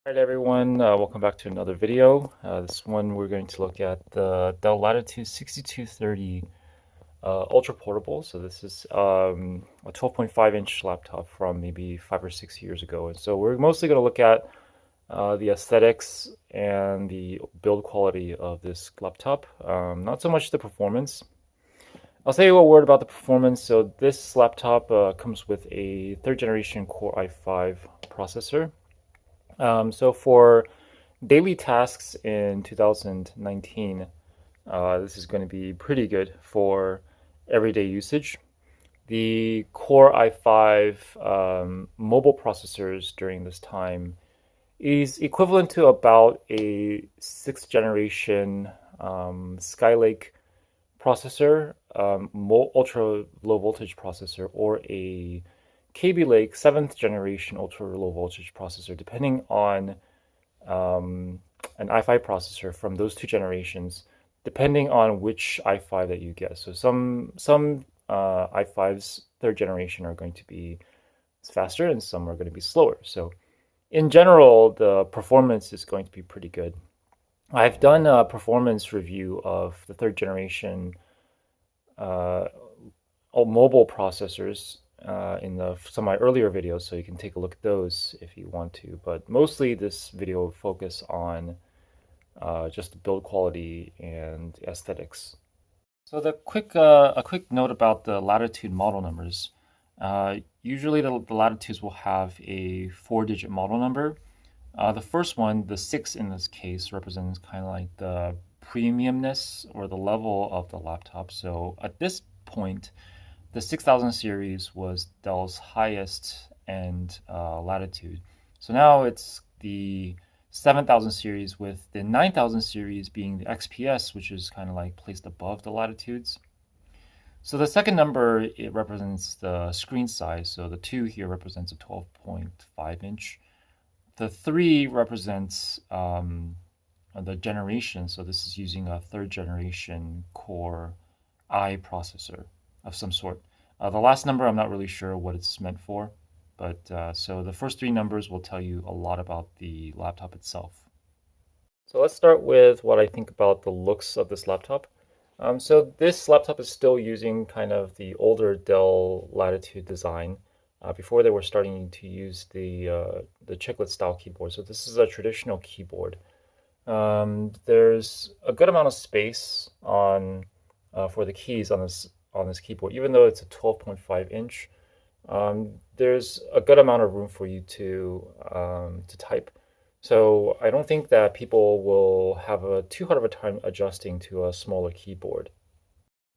All right, everyone, welcome back to another video. This one we're going to look at the Dell Latitude 6230 Ultra Portable. So this is a 12.5-inch laptop from maybe 5 or 6 years ago. And so we're mostly going to look at the aesthetics and the build quality of this laptop, not so much the performance. I'll say a word about the performance. So this laptop comes with a third generation Core i5 processor. So for daily tasks in 2019, this is going to be pretty good for everyday usage. The Core i5 mobile processors during this time is equivalent to about a sixth generation Skylake processor, ultra low voltage processor, or a Kaby Lake seventh generation ultra low voltage processor, depending on an i5 processor from those two generations, depending on which i5 that you get. So some i5s third generation are going to be faster, and some are going to be slower. So in general, the performance is going to be pretty good. I've done a performance review of the third generation uh, mobile processors in some of my earlier videos, so you can take a look at those if you want to. But mostly this video will focus on just the build quality and aesthetics. So a quick note about the Latitude model numbers. Usually the Latitudes will have a four-digit model number. The first one, the 6 in this case, represents kind of like the premiumness or the level of the laptop. So at this point, the 6000 series was Dell's highest end Latitude. So now it's the 7000 series, with the 9000 series being the XPS, which is kind of like placed above the Latitudes. So the second number, it represents the screen size. So the 2 here represents a 12.5 inch. The 3 represents the generation. So this is using a third generation Core i processor of some sort. The last number, I'm not really sure what it's meant for, but so the first three numbers will tell you a lot about the laptop itself. So let's start with what I think about the looks of this laptop. So this laptop is still using kind of the older Dell Latitude design. Before they were starting to use the chiclet style keyboard. So this is a traditional keyboard. There's a good amount of space on for the keys on this keyboard, even though it's a 12.5 inch. There's a good amount of room for you to type. So I don't think that people will have a too hard of a time adjusting to a smaller keyboard.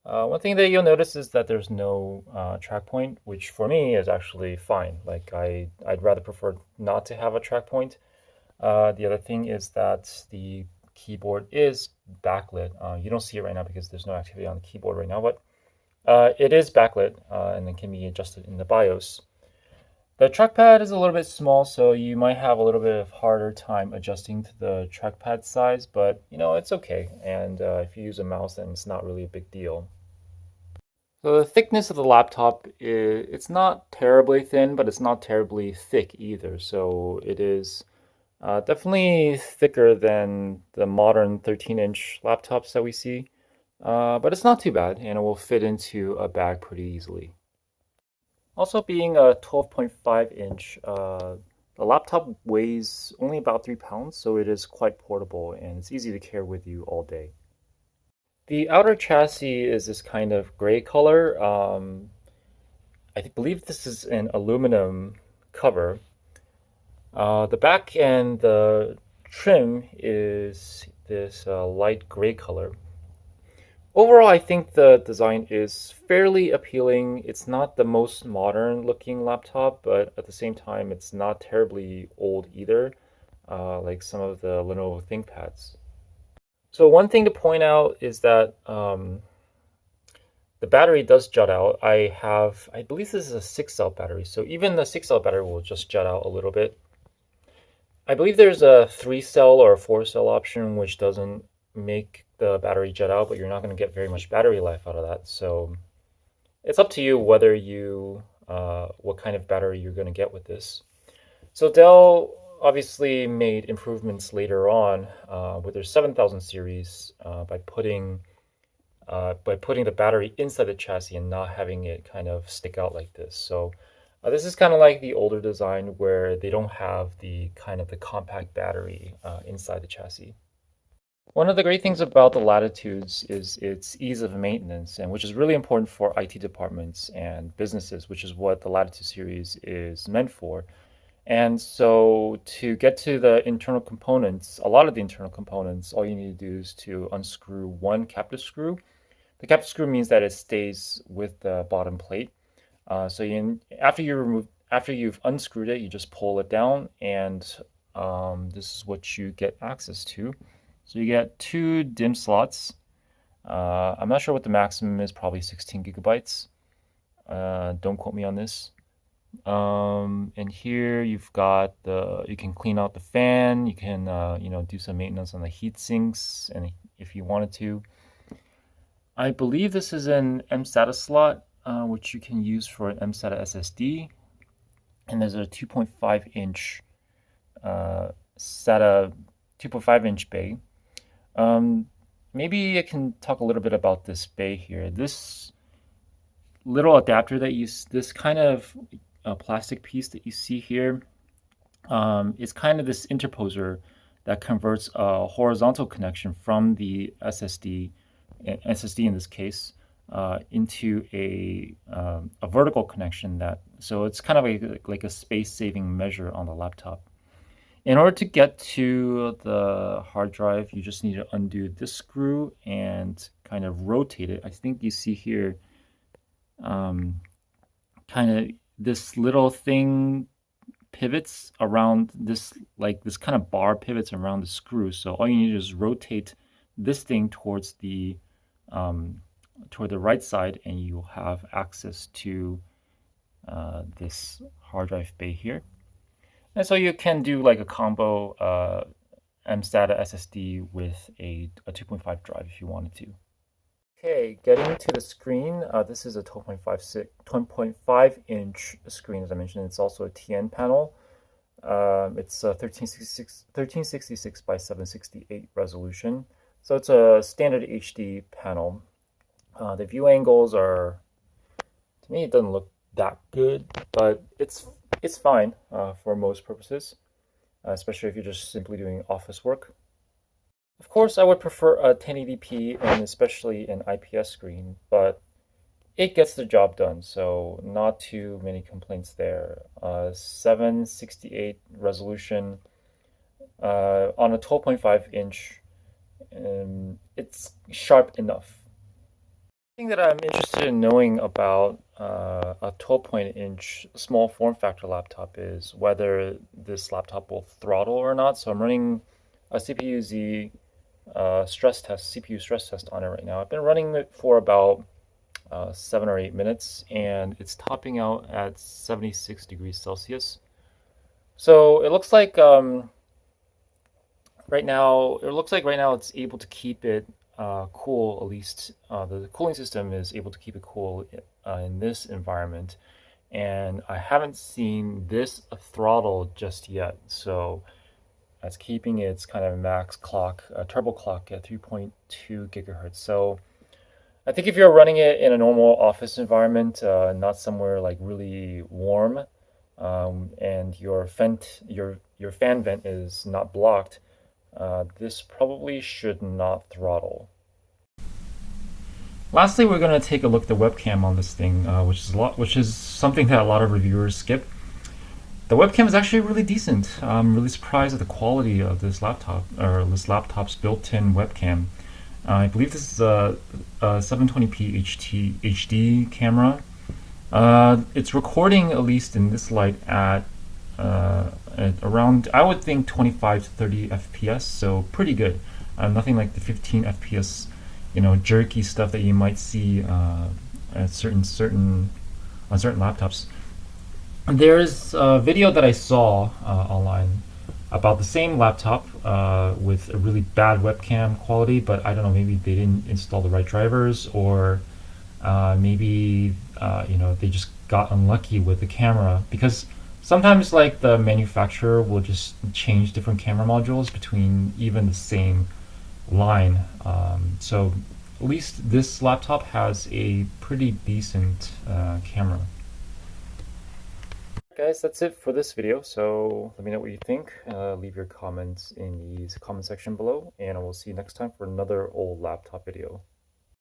One thing that you'll notice is that there's no track point, which for me is actually fine. Like I'd rather prefer not to have a track point. The other thing is that the keyboard is backlit. You don't see it right now because there's no activity on the keyboard right now, but it is backlit and then can be adjusted in the BIOS. The trackpad is a little bit small, so you might have a little bit of harder time adjusting to the trackpad size, but it's okay. And if you use a mouse, then it's not really a big deal. So the thickness of the laptop it's not terribly thin, but it's not terribly thick either. So it is definitely thicker than the modern 13-inch laptops that we see, but it's not too bad, and it will fit into a bag pretty easily. Also, being a 12.5-inch, the laptop weighs only about 3 pounds, so it is quite portable and it's easy to carry with you all day. The outer chassis is this kind of gray color. I believe this is an aluminum cover. The back and the trim is this light gray color. Overall, I think the design is fairly appealing. It's not the most modern looking laptop, but at the same time, it's not terribly old either, like some of the Lenovo ThinkPads. So one thing to point out is that the battery does jut out. I believe this is a 6-cell battery, so even the 6-cell battery will just jut out a little bit. I believe there's a 3-cell or a 4-cell option, which doesn't make the battery jet out, but you're not going to get very much battery life out of that. So it's up to you whether what kind of battery you're going to get with this. So Dell obviously made improvements later on with their 7000 series by putting the battery inside the chassis and not having it kind of stick out like this. So this is kind of like the older design where they don't have the kind of the compact battery inside the chassis. One of the great things about the Latitudes is its ease of maintenance, and which is really important for IT departments and businesses, which is what the Latitude series is meant for. And so to get to the internal components, a lot of the internal components, all you need to do is to unscrew one captive screw. The captive screw means that it stays with the bottom plate. After you've unscrewed it, you just pull it down, and this is what you get access to. So you get two DIMM slots. I'm not sure what the maximum is, probably 16 gigabytes. Don't quote me on this. And here you've got you can clean out the fan. You can do some maintenance on the heat sinks, and if you wanted to. I believe this is an mSATA slot, which you can use for an mSATA SSD. And there's a 2.5 inch SATA 2.5 inch bay. Maybe I can talk a little bit about this bay here. This little adapter this kind of plastic piece that you see here is kind of this interposer that converts a horizontal connection from the SSD in this case, into a vertical connection so it's kind of like a space-saving measure on the laptop. In order to get to the hard drive, you just need to undo this screw and kind of rotate it. I think you see here kind of this little thing pivots around this kind of bar pivots around the screw. So all you need to do is rotate this thing towards toward the right side, and you'll have access to this hard drive bay here. And so you can do like a combo mSATA SSD with a 2.5 drive if you wanted to. Okay, getting to the screen, this is a 12.5 inch screen, as I mentioned. It's also a TN panel. It's a 1366 by 768 resolution. So it's a standard HD panel. The view angles to me, it doesn't look that good, but it's fine for most purposes, especially if you're just simply doing office work. Of course, I would prefer a 1080p and especially an IPS screen, but it gets the job done, so not too many complaints there. 768 resolution on a 12.5 inch, it's sharp enough. The thing that I'm interested in knowing about a 12-inch small form factor laptop is whether this laptop will throttle or not. So I'm running a CPU stress test on it right now. I've been running it for about 7 or 8 minutes, and it's topping out at 76 degrees Celsius. So it looks like right now it's able to keep it cool. At least the cooling system is able to keep it cool in this environment, and I haven't seen this throttle just yet. So that's keeping its kind of max clock, turbo clock at 3.2 gigahertz. So I think if you're running it in a normal office environment, not somewhere like really warm, and your fan vent is not blocked, this probably should not throttle. Lastly, we're going to take a look at the webcam on this thing, which is something that a lot of reviewers skip. The webcam is actually really decent. I'm really surprised at the quality of this laptop, or this laptop's built-in webcam. I believe this is a 720p HD camera. It's recording, at least in this light, at around, I would think, 25 to 30 FPS, so pretty good. Nothing like the 15 FPS, jerky stuff that you might see at certain laptops. There's a video that I saw online about the same laptop with a really bad webcam quality, but I don't know, maybe they didn't install the right drivers, or maybe they just got unlucky with the camera, because Sometimes like the manufacturer will just change different camera modules between even the same line. So at least this laptop has a pretty decent camera. Guys, that's it for this video. So let me know what you think. Leave your comments in the comment section below, and I will see you next time for another old laptop video.